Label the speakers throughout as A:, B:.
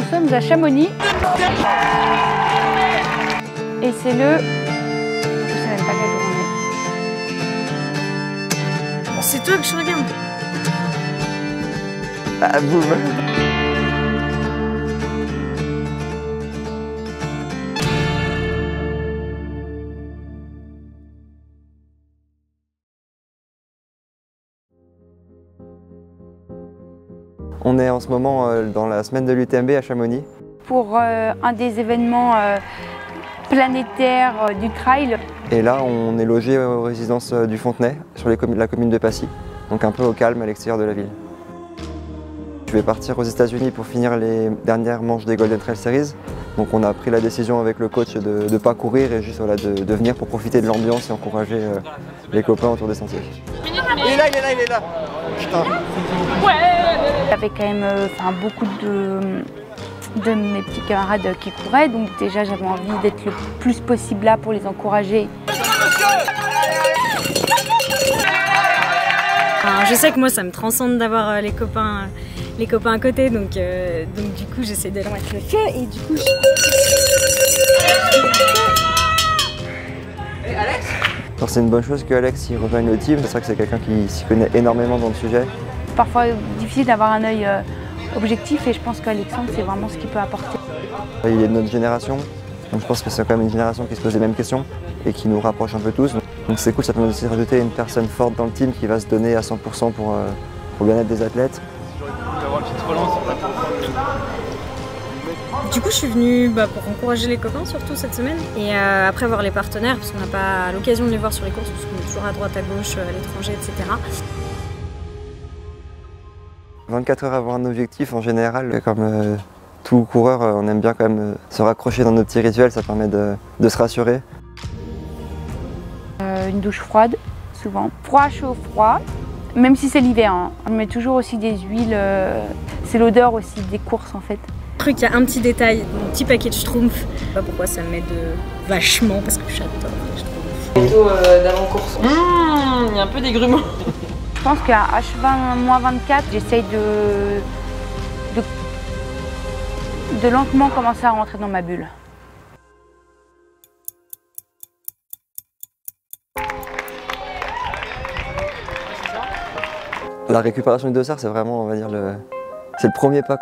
A: sommes à Chamonix. Et c'est le... Je sais même pas quel jour on est.
B: C'est toi que je regarde.
C: Ah boum. On est en ce moment dans la semaine de l'UTMB à Chamonix.
A: Pour un des événements planétaires du trail.
C: Et là, on est logé aux résidences du Fontenay, sur la commune de Passy, donc un peu au calme à l'extérieur de la ville. Je vais partir aux États-Unis pour finir les dernières manches des Golden Trail Series. Donc on a pris la décision avec le coach de ne pas courir et juste voilà, de venir pour profiter de l'ambiance et encourager les copains autour des sentiers.
D: Il est là, il est là, il est là. Putain.
A: Il y avait quand même beaucoup de mes petits camarades qui couraient, donc déjà j'avais envie d'être le plus possible là pour les encourager.
B: Alors, je sais que moi ça me transcende d'avoir les copains à côté, donc du coup j'essaie de leur mettre le feu et du coup
C: Alors c'est une bonne chose que Alex y rejoigne le team, c'est vrai que c'est quelqu'un qui s'y connaît énormément dans le sujet.
A: Parfois difficile d'avoir un œil objectif et je pense qu'Alexandre c'est vraiment ce qu'il peut apporter.
C: Il est de notre génération, donc je pense que c'est quand même une génération qui se pose les mêmes questions et qui nous rapproche un peu tous. Donc c'est cool, ça permet aussi de rajouter une personne forte dans le team qui va se donner à 100% pour le bien-être des athlètes.
B: Du coup je suis venue pour encourager les copains surtout cette semaine et après voir les partenaires parce qu'on n'a pas l'occasion de les voir sur les courses parce qu'on est toujours à droite à gauche, à l'étranger, etc.
C: 24 heures avant un objectif, en général, comme tout coureur, on aime bien quand même se raccrocher dans nos petits rituels, ça permet de se rassurer.
A: Une douche froide, souvent. Froid, chaud, froid. Même si c'est l'hiver, hein. On met toujours aussi des huiles, c'est l'odeur aussi des courses en fait.
B: Il y a un petit détail, mon petit paquet de Schtroumpf. Je sais pas pourquoi ça m'aide vachement parce que j'adore les Schtroumpf.
E: Plutôt d'avant-course. Il y a un peu des grumeaux.
A: Je pense qu'à H20-24, j'essaye de lentement commencer à rentrer dans ma bulle.
C: La récupération du dossard, c'est vraiment, on va dire, c'est le premier pas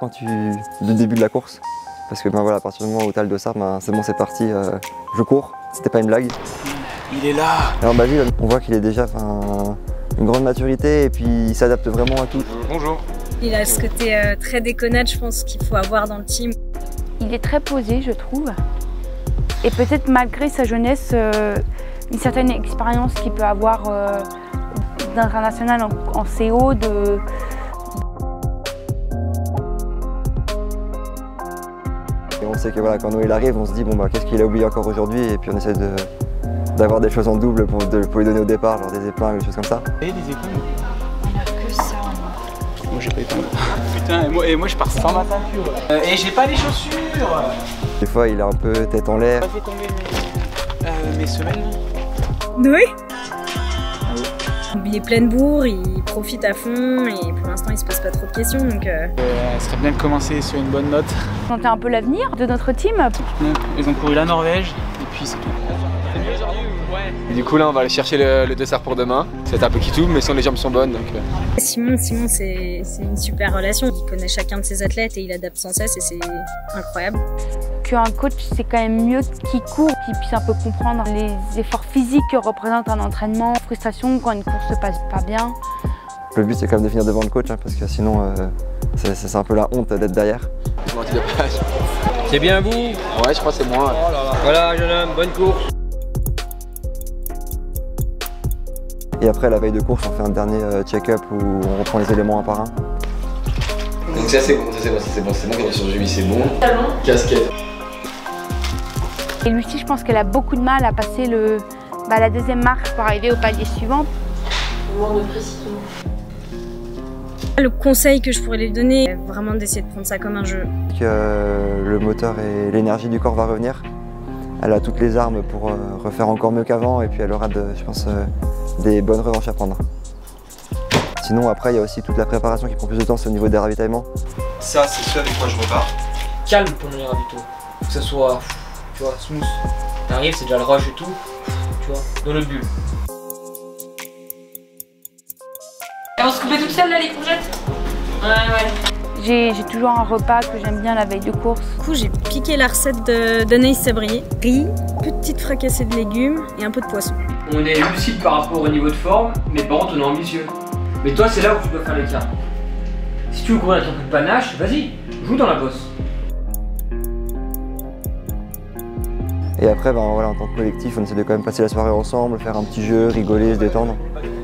C: du début de la course. Parce que voilà, à partir du moment où tu as le dossard, c'est bon, c'est parti, je cours, c'était pas une blague.
D: Il est là.
C: Alors Basile, on voit qu'il est déjà une grande maturité et puis il s'adapte vraiment à tout.
D: Bonjour.
B: Il a ce côté très déconnade, je pense, qu'il faut avoir dans le team.
A: Il est très posé, je trouve. Et peut-être malgré sa jeunesse, une certaine expérience qu'il peut avoir d'international en CO,
C: Et on sait que voilà, quand Noël arrive, on se dit bon qu'est-ce qu'il a oublié encore aujourd'hui et puis on essaie d'avoir des choses en double pour lui donner au départ, genre des épingles, des choses comme ça.
D: Et des épingles.
E: Il n'y a que ça.
D: Moi j'ai pas épingle. Putain, et moi je pars sans ma ceinture. Et j'ai pas les chaussures.
C: Des fois il est un peu tête en l'air.
D: J'ai fait tomber mes semelles.
B: Oui. Il est plein de bourre, il profite à fond et pour l'instant il se pose pas trop de questions donc...
D: Ce serait bien de commencer sur une bonne note.
A: On est un peu l'avenir de notre team.
D: Ils ont couru la Norvège et puis c'est tout.
F: Du coup là on va aller chercher le dessert pour demain. C'est un peu qui tout mais sinon les jambes sont bonnes donc...
B: Simon c'est une super relation. Il connaît chacun de ses athlètes et il adapte sans cesse et c'est incroyable.
A: Qu'un coach, c'est quand même mieux qu'il court, qu'il puisse un peu comprendre les efforts physiques que représente un entraînement, frustration quand une course se passe pas bien.
C: Le but c'est quand même de finir devant le coach parce que sinon c'est un peu la honte d'être derrière.
F: C'est bien vous? Ouais je crois que c'est moi. Oh là là. Voilà jeune homme, bonne course.
C: Et après la veille de course on fait un dernier check-up où on reprend les éléments un par un.
F: Donc ça c'est bon, c'est bon qui est sur le c'est bon. Casquette.
A: Et Lucie, je pense qu'elle a beaucoup de mal à passer la deuxième marche pour arriver au palier suivant.
E: Moins de précision.
B: Le conseil que je pourrais lui donner, c'est vraiment d'essayer de prendre ça comme un jeu.
C: Le moteur et l'énergie du corps va revenir. Elle a toutes les armes pour refaire encore mieux qu'avant et puis elle aura, je pense, des bonnes revanches à prendre. Sinon après il y a aussi toute la préparation qui prend plus de temps, c'est au niveau des ravitaillements.
G: Ça c'est ce avec quoi je repars. calme ton air du tout. Faut que ça soit, tu vois, smooth. T'arrives, c'est déjà le rush et tout, tu vois, dans le bulle.
E: Elles vont se couper toutes seules là les courgettes? Ouais.
A: J'ai toujours un repas que j'aime bien la veille de course.
B: Du coup, j'ai piqué la recette d'Anaïs Sabrier. Riz, petite fracassée de légumes et un peu de poisson.
G: On est lucide par rapport au niveau de forme, mais par contre on est ambitieux. Mais toi, c'est là où tu dois faire l'écart. Si tu veux courir avec un peu de panache, vas-y, joue dans la bosse.
C: Et après, ben, voilà, en tant que collectif, on essaie de quand même passer la soirée ensemble, faire un petit jeu, rigoler, se détendre.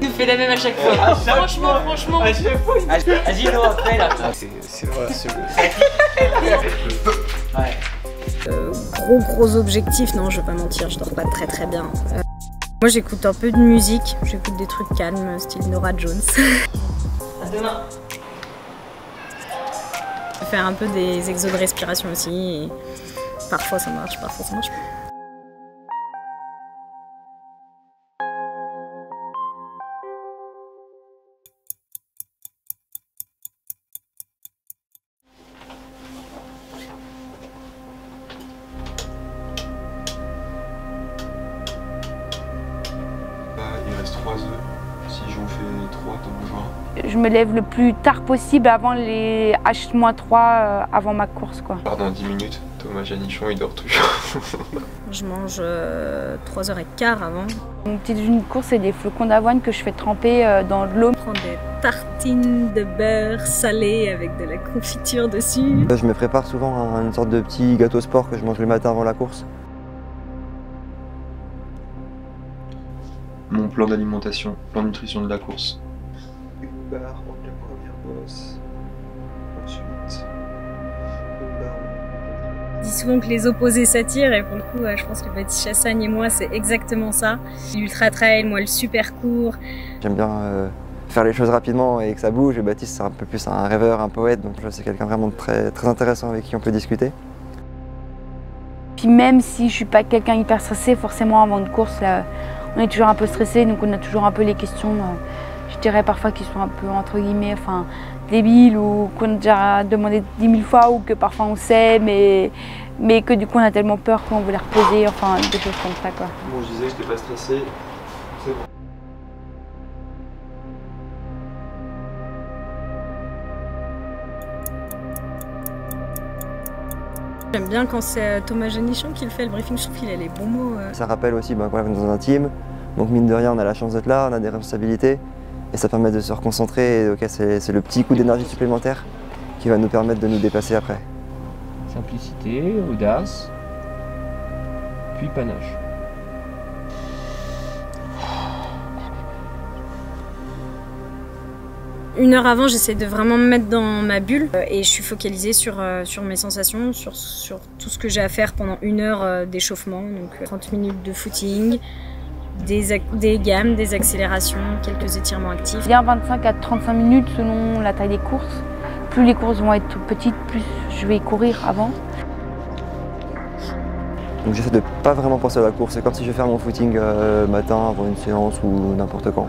E: Tu fais la même à chaque fois. Franchement.
G: À chaque fois. Vas-y, Noah, fais là.
F: C'est vrai, c'est vrai.
B: Ouais. Gros objectif, non, je vais pas mentir, je dors pas très bien. Moi, j'écoute un peu de musique, j'écoute des trucs calmes, style Norah Jones.
E: À demain.
B: Je vais faire un peu des exos de respiration aussi. Et parfois ça marche, parfois ça marche pas.
F: Il reste 3 œufs. Si j'en fais 3, t'en mangeras.
A: Je me lève le plus tard possible avant les H-3 avant ma course, quoi.
F: Dans 10 minutes, Thomas Janichon il dort toujours.
B: Je mange 3h15 avant.
A: Mon petit déjeuner de course, c'est des flocons d'avoine que je fais tremper dans de l'eau.
B: Je prends des tartines de beurre salé avec de la confiture dessus.
C: Je me prépare souvent une sorte de petit gâteau sport que je mange le matin avant la course.
F: Mon plan d'alimentation, plan de nutrition de la course.
H: Une barre entre la première bosse, ensuite une barre.
B: Je dis souvent que les opposés s'attirent et pour le coup, je pense que Baptiste Chassagne et moi, c'est exactement ça. L'ultra trail, moi le super court.
C: J'aime bien faire les choses rapidement et que ça bouge. Et Baptiste, c'est un peu plus un rêveur, un poète, donc c'est quelqu'un vraiment de très intéressant avec qui on peut discuter.
A: Puis même si je suis pas quelqu'un hyper stressé, forcément avant une course, là, on est toujours un peu stressé, donc on a toujours un peu les questions, je dirais parfois qui sont un peu entre guillemets, enfin débiles ou qu'on a déjà demandé 10 000 fois ou que parfois on sait, mais que du coup on a tellement peur qu'on veut les reposer, enfin des choses comme ça, quoi.
F: Bon, je disais que j'étais pas stressé, c'est bon.
B: J'aime bien quand c'est Thomas Janichon qui le fait, le briefing, je trouve qu'il a les bons mots.
C: Ça rappelle aussi qu'on est dans un team, donc mine de rien on a la chance d'être là, on a des responsabilités et ça permet de se reconcentrer et okay, c'est le petit coup d'énergie supplémentaire qui va nous permettre de nous dépasser après.
I: Simplicité, audace, puis panache.
B: Une heure avant, j'essaie de vraiment me mettre dans ma bulle et je suis focalisée sur mes sensations, sur tout ce que j'ai à faire pendant une heure d'échauffement. Donc 30 minutes de footing, des gammes, des accélérations, quelques étirements actifs.
A: Bien 25 à 35 minutes selon la taille des courses. Plus les courses vont être petites, plus je vais courir avant.
C: Donc j'essaie de pas vraiment penser à la course, c'est comme si je vais faire mon footing matin avant une séance ou n'importe quand.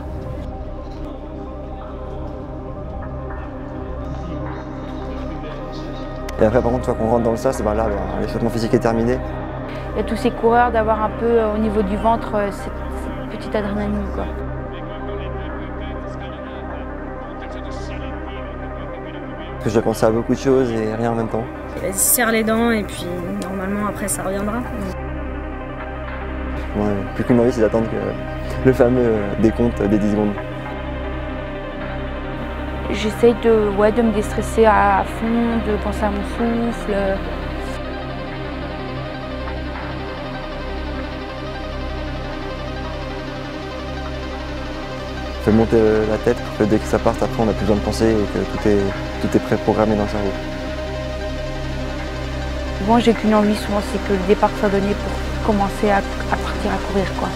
C: Et après par contre, une fois qu'on rentre dans le sas, là, l'échauffement physique est terminé.
A: Il y a tous ces coureurs d'avoir un peu au niveau du ventre cette petite adrénaline, quoi.
C: Parce que je dois penser à beaucoup de choses et rien en même temps.
B: Vas-y, serre les dents et puis normalement après ça reviendra.
C: Ouais, plus qu'une envie, c'est d'attendre le fameux décompte des 10 secondes.
A: J'essaye de me déstresser à fond, de penser à mon souffle.
C: Fait monter la tête pour que dès que ça parte, après on n'a plus besoin de penser et que tout est préprogrammé dans le cerveau.
A: Souvent j'ai qu'une envie, souvent c'est que le départ soit donné pour commencer à partir à courir, quoi.